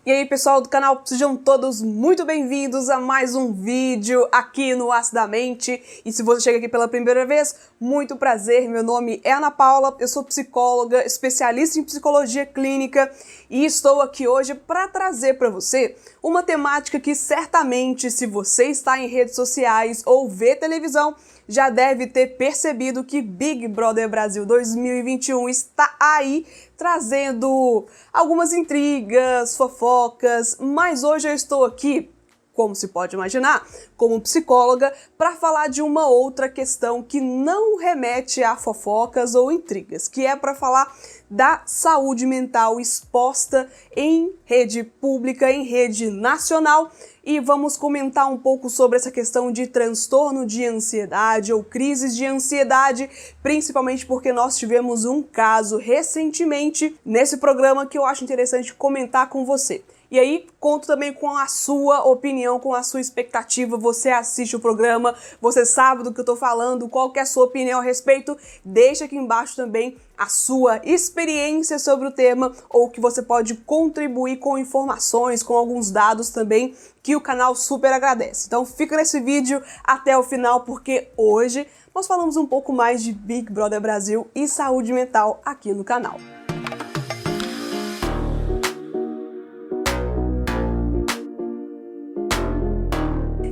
E aí pessoal do canal, sejam todos muito bem-vindos a mais um vídeo aqui no Acidamente. E se você chega aqui pela primeira vez, muito prazer, meu nome é Ana Paula, eu sou psicóloga, especialista em psicologia clínica e estou aqui hoje para trazer para você uma temática que certamente, se você está em redes sociais ou vê televisão, já deve ter percebido que Big Brother Brasil 2021 está aí trazendo algumas intrigas, fofocas, mas hoje eu estou aqui, como se pode imaginar, como psicóloga, para falar de uma outra questão que não remete a fofocas ou intrigas, que é para falar da saúde mental exposta em rede pública, em rede nacional, e vamos comentar um pouco sobre essa questão de transtorno de ansiedade ou crises de ansiedade, principalmente porque nós tivemos um caso recentemente nesse programa que eu acho interessante comentar com você. E aí, conto também com a sua opinião, com a sua expectativa. Você assiste o programa, você sabe do que eu tô falando, qual que é a sua opinião a respeito. Deixa aqui embaixo também a sua experiência sobre o tema ou que você pode contribuir com informações, com alguns dados também, que o canal super agradece. Então fica nesse vídeo até o final, porque hoje nós falamos um pouco mais de Big Brother Brasil e saúde mental aqui no canal.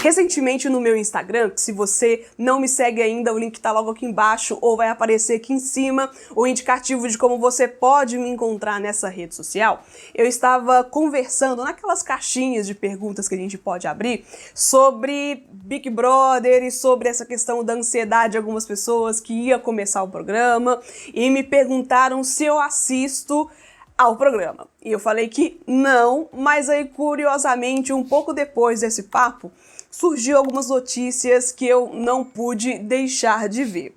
Recentemente no meu Instagram, que se você não me segue ainda, o link tá logo aqui embaixo ou vai aparecer aqui em cima, o indicativo de como você pode me encontrar nessa rede social, eu estava conversando naquelas caixinhas de perguntas que a gente pode abrir sobre Big Brother e sobre essa questão da ansiedade de algumas pessoas que ia começar o programa e me perguntaram se eu assisto ao programa. E eu falei que não, mas aí curiosamente, um pouco depois desse papo, surgiu algumas notícias que eu não pude deixar de ver.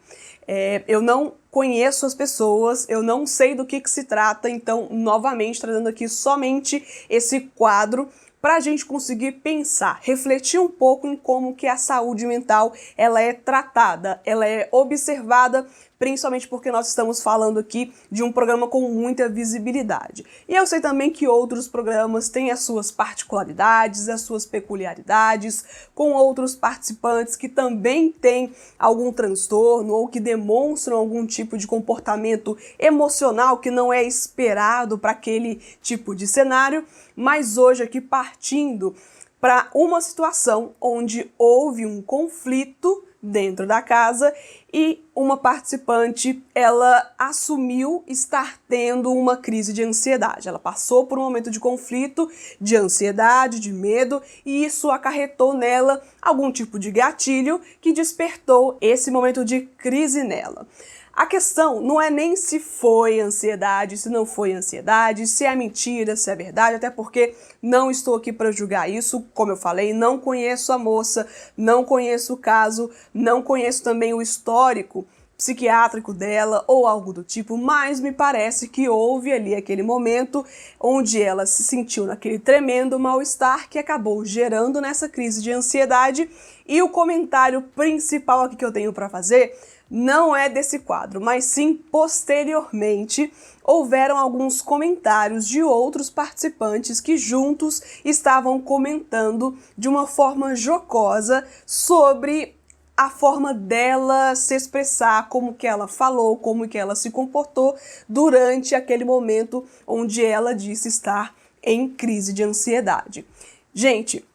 Eu não conheço as pessoas, eu não sei do que se trata, então, novamente, trazendo aqui somente esse quadro para a gente conseguir pensar, refletir um pouco em como que a saúde mental ela é tratada, ela é observada, principalmente porque nós estamos falando aqui de um programa com muita visibilidade. E eu sei também que outros programas têm as suas particularidades, as suas peculiaridades, com outros participantes que também têm algum transtorno ou que demonstram algum tipo de comportamento emocional que não é esperado para aquele tipo de cenário, mas hoje aqui partindo para uma situação onde houve um conflito dentro da casa e uma participante, ela assumiu estar tendo uma crise de ansiedade. Ela passou por um momento de conflito, de ansiedade, de medo, e isso acarretou nela algum tipo de gatilho que despertou esse momento de crise nela. A questão não é nem se foi ansiedade, se não foi ansiedade, se é mentira, se é verdade, até porque não estou aqui para julgar isso, como eu falei, não conheço a moça, não conheço o caso, não conheço também o histórico psiquiátrico dela ou algo do tipo, mas me parece que houve ali aquele momento onde ela se sentiu naquele tremendo mal-estar que acabou gerando nessa crise de ansiedade. E o comentário principal aqui que eu tenho para fazer não é desse quadro, mas sim posteriormente houveram alguns comentários de outros participantes que juntos estavam comentando de uma forma jocosa sobre a forma dela se expressar, como que ela falou, como que ela se comportou durante aquele momento onde ela disse estar em crise de ansiedade. Gente,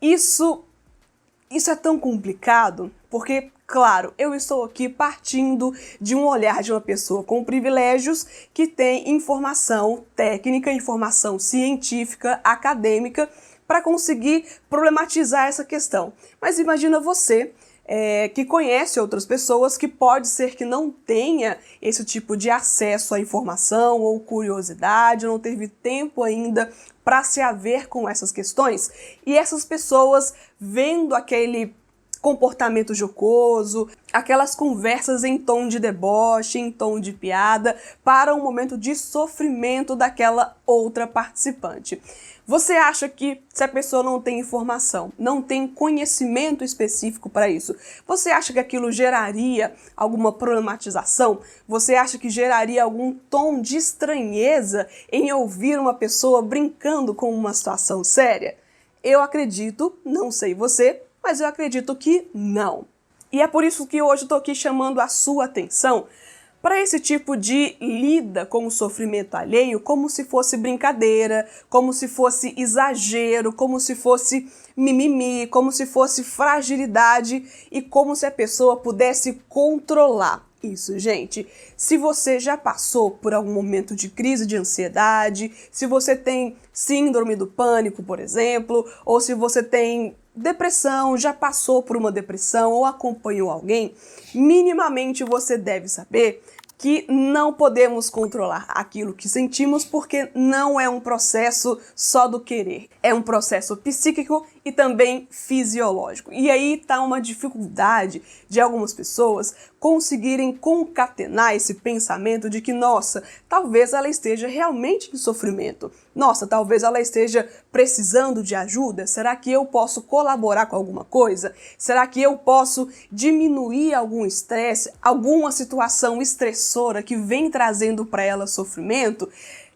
isso é tão complicado porque, claro, eu estou aqui partindo de um olhar de uma pessoa com privilégios que tem informação técnica, informação científica, acadêmica, para conseguir problematizar essa questão. Mas imagina você que conhece outras pessoas que pode ser que não tenha esse tipo de acesso à informação ou curiosidade, não teve tempo ainda para se haver com essas questões, e essas pessoas vendo aquele comportamento jocoso, aquelas conversas em tom de deboche, em tom de piada, para um momento de sofrimento daquela outra participante. Você acha que se a pessoa não tem informação, não tem conhecimento específico para isso, você acha que aquilo geraria alguma problematização? Você acha que geraria algum tom de estranheza em ouvir uma pessoa brincando com uma situação séria? Eu acredito, não sei você, mas eu acredito que não. E é por isso que hoje eu estou aqui chamando a sua atenção para esse tipo de lida com o sofrimento alheio como se fosse brincadeira, como se fosse exagero, como se fosse mimimi, como se fosse fragilidade e como se a pessoa pudesse controlar isso, gente. Se você já passou por algum momento de crise de ansiedade, se você tem síndrome do pânico, por exemplo, ou se você tem depressão, já passou por uma depressão ou acompanhou alguém, minimamente você deve saber que não podemos controlar aquilo que sentimos porque não é um processo só do querer. É um processo psíquico e também fisiológico. E aí está uma dificuldade de algumas pessoas conseguirem concatenar esse pensamento de que, nossa, talvez ela esteja realmente em sofrimento. Nossa, talvez ela esteja precisando de ajuda. Será que eu posso colaborar com alguma coisa? Será que eu posso diminuir algum estresse, alguma situação estressora que vem trazendo para ela sofrimento?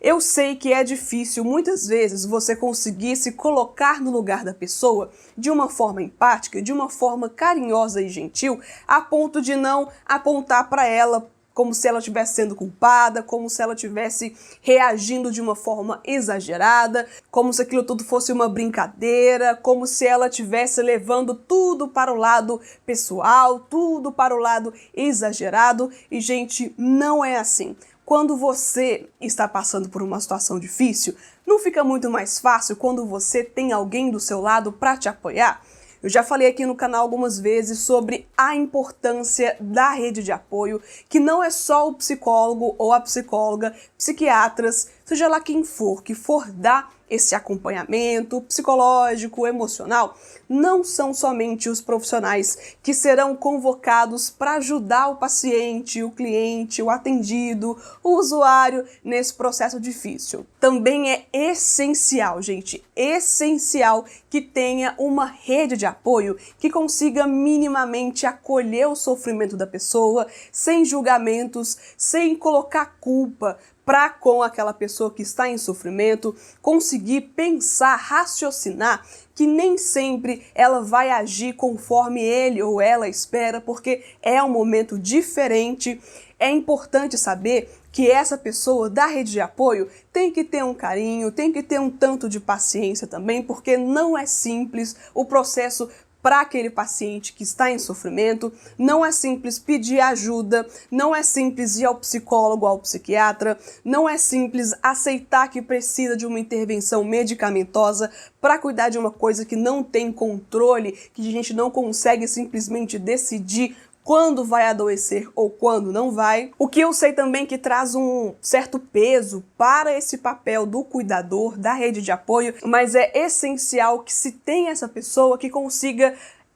Eu sei que é difícil, muitas vezes, você conseguir se colocar no lugar da pessoa de uma forma empática, de uma forma carinhosa e gentil, a ponto de não apontar para ela como se ela estivesse sendo culpada, como se ela estivesse reagindo de uma forma exagerada, como se aquilo tudo fosse uma brincadeira, como se ela estivesse levando tudo para o lado pessoal, tudo para o lado exagerado. E, gente, não é assim. Quando você está passando por uma situação difícil, não fica muito mais fácil quando você tem alguém do seu lado para te apoiar? Eu já falei aqui no canal algumas vezes sobre a importância da rede de apoio, que não é só o psicólogo ou a psicóloga, psiquiatras, seja lá quem for, que for dar esse acompanhamento psicológico, emocional, não são somente os profissionais que serão convocados para ajudar o paciente, o cliente, o atendido, o usuário nesse processo difícil. Também é essencial, gente, essencial que tenha uma rede de apoio que consiga minimamente acolher o sofrimento da pessoa, sem julgamentos, sem colocar culpa, para com aquela pessoa que está em sofrimento, conseguir pensar, raciocinar que nem sempre ela vai agir conforme ele ou ela espera, porque é um momento diferente. É importante saber que essa pessoa da rede de apoio tem que ter um carinho, tem que ter um tanto de paciência também, porque não é simples o processo para aquele paciente que está em sofrimento, não é simples pedir ajuda, não é simples ir ao psicólogo, ao psiquiatra, não é simples aceitar que precisa de uma intervenção medicamentosa para cuidar de uma coisa que não tem controle, que a gente não consegue simplesmente decidir quando vai adoecer ou quando não vai. O que eu sei também que traz um certo peso para esse papel do cuidador, da rede de apoio, mas é essencial que se tenha essa pessoa que consiga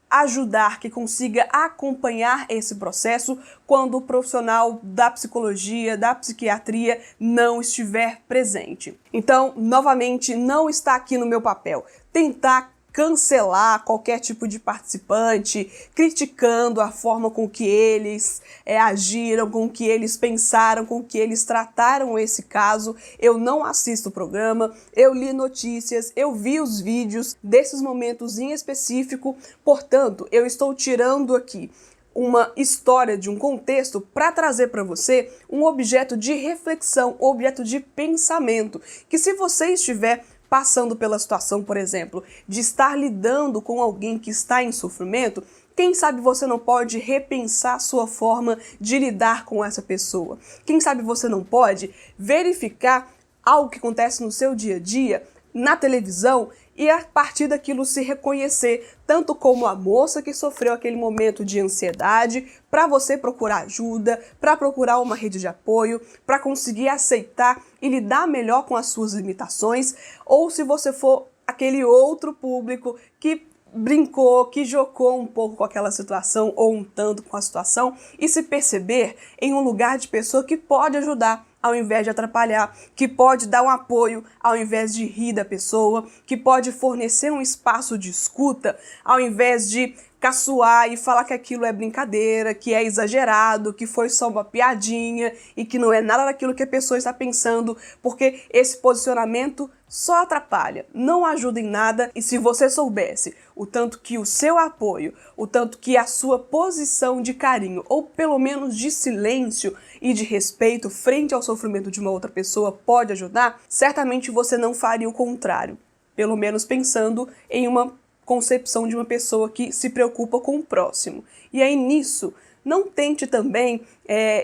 ajudar, que consiga acompanhar esse processo quando o profissional da psicologia, da psiquiatria não estiver presente. Então, novamente, não está aqui no meu papel tentar cancelar qualquer tipo de participante, criticando a forma com que eles agiram, com que eles pensaram, com que eles trataram esse caso. Eu não assisto o programa, eu li notícias, eu vi os vídeos desses momentos em específico, portanto, eu estou tirando aqui uma história de um contexto para trazer para você um objeto de reflexão, um objeto de pensamento, que se você estiver passando pela situação, por exemplo, de estar lidando com alguém que está em sofrimento, quem sabe você não pode repensar a sua forma de lidar com essa pessoa? Quem sabe você não pode verificar algo que acontece no seu dia a dia, na televisão, e a partir daquilo se reconhecer, tanto como a moça que sofreu aquele momento de ansiedade, para você procurar ajuda, para procurar uma rede de apoio, para conseguir aceitar e lidar melhor com as suas limitações, ou se você for aquele outro público que brincou, que jocou um pouco com aquela situação ou um tanto com a situação e se perceber em um lugar de pessoa que pode ajudar ao invés de atrapalhar, que pode dar um apoio ao invés de rir da pessoa, que pode fornecer um espaço de escuta ao invés de caçoar e falar que aquilo é brincadeira, que é exagerado, que foi só uma piadinha e que não é nada daquilo que a pessoa está pensando, porque esse posicionamento só atrapalha, não ajuda em nada. E se você soubesse o tanto que o seu apoio, o tanto que a sua posição de carinho, ou pelo menos de silêncio e de respeito frente ao sofrimento de uma outra pessoa pode ajudar, certamente você não faria o contrário, pelo menos pensando em uma concepção de uma pessoa que se preocupa com o próximo. E aí nisso, não tente também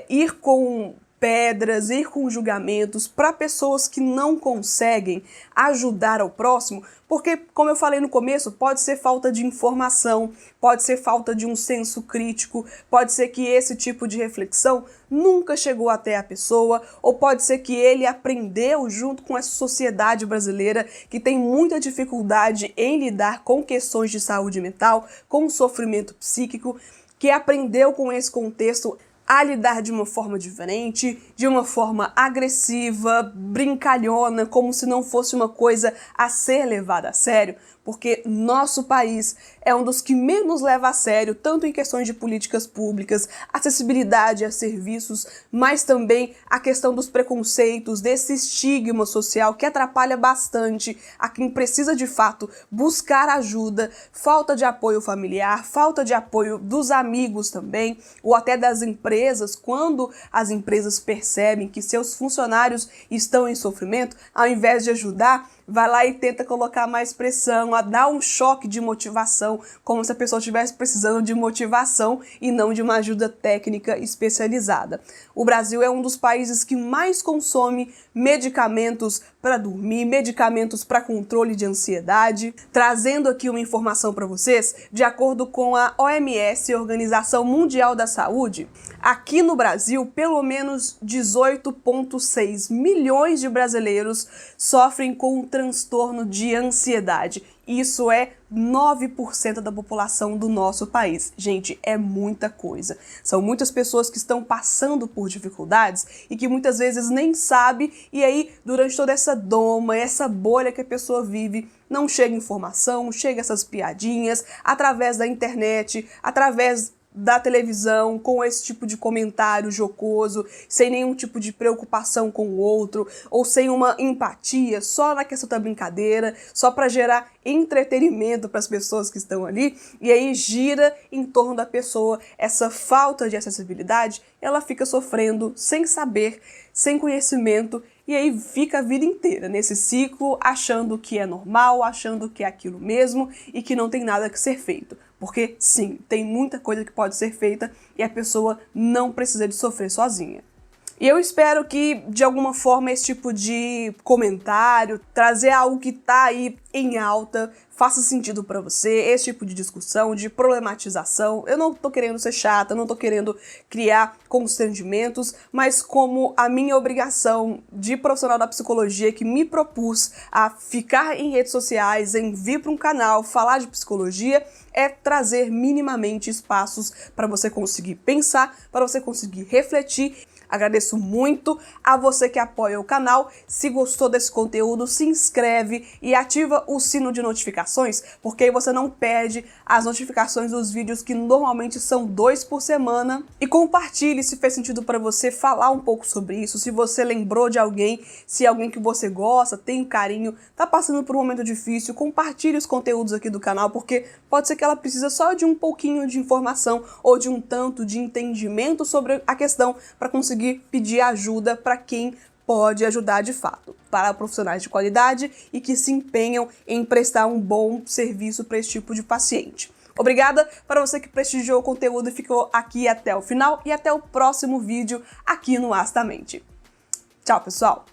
ir com pedras, ir com julgamentos para pessoas que não conseguem ajudar ao próximo, porque, como eu falei no começo, pode ser falta de informação, pode ser falta de um senso crítico, pode ser que esse tipo de reflexão nunca chegou até a pessoa, ou pode ser que ele aprendeu junto com essa sociedade brasileira que tem muita dificuldade em lidar com questões de saúde mental, com sofrimento psíquico, que aprendeu com esse contexto a lidar de uma forma diferente, de uma forma agressiva, brincalhona, como se não fosse uma coisa a ser levada a sério, porque nosso país é um dos que menos leva a sério, tanto em questões de políticas públicas, acessibilidade a serviços, mas também a questão dos preconceitos, desse estigma social que atrapalha bastante a quem precisa de fato buscar ajuda, falta de apoio familiar, falta de apoio dos amigos também, ou até das empresas, quando as empresas percebem que seus funcionários estão em sofrimento, ao invés de ajudar, vai lá e tenta colocar mais pressão, a dar um choque de motivação, como se a pessoa estivesse precisando de motivação e não de uma ajuda técnica especializada. O Brasil é um dos países que mais consome medicamentos para dormir, medicamentos para controle de ansiedade. Trazendo aqui uma informação para vocês, de acordo com a OMS, Organização Mundial da Saúde, aqui no Brasil, pelo menos 18,6 milhões de brasileiros sofrem com um transtorno de ansiedade. Isso é 9% da população do nosso país. Gente, é muita coisa. São muitas pessoas que estão passando por dificuldades e que muitas vezes nem sabe, e aí, durante toda essa doma, essa bolha que a pessoa vive, não chega informação, chega essas piadinhas, através da internet, através da televisão, com esse tipo de comentário jocoso, sem nenhum tipo de preocupação com o outro, ou sem uma empatia, só na questão da brincadeira, só para gerar entretenimento para as pessoas que estão ali, e aí gira em torno da pessoa essa falta de acessibilidade, ela fica sofrendo sem saber, sem conhecimento, e aí fica a vida inteira nesse ciclo, achando que é normal, achando que é aquilo mesmo e que não tem nada que ser feito. Porque, sim, tem muita coisa que pode ser feita e a pessoa não precisa de sofrer sozinha. E eu espero que, de alguma forma, esse tipo de comentário, trazer algo que tá aí em alta, faça sentido pra você, esse tipo de discussão, de problematização. Eu não tô querendo ser chata, não tô querendo criar constrangimentos, mas como a minha obrigação de profissional da psicologia que me propus a ficar em redes sociais, em vir para um canal, falar de psicologia, é trazer minimamente espaços para você conseguir pensar, para você conseguir refletir. Agradeço muito a você que apoia o canal. Se gostou desse conteúdo, se inscreve e ativa o sino de notificações, porque aí você não perde as notificações dos vídeos que normalmente são 2 por semana. E compartilhe se fez sentido para você falar um pouco sobre isso, se você lembrou de alguém, se alguém que você gosta, tem um carinho, tá passando por um momento difícil, compartilhe os conteúdos aqui do canal, porque pode ser que ela precisa só de um pouquinho de informação ou de um tanto de entendimento sobre a questão para conseguir pedir ajuda para quem pode ajudar de fato, para profissionais de qualidade e que se empenham em prestar um bom serviço para esse tipo de paciente. Obrigada para você que prestigiou o conteúdo e ficou aqui até o final, e até o próximo vídeo aqui no Astamente. Tchau, pessoal!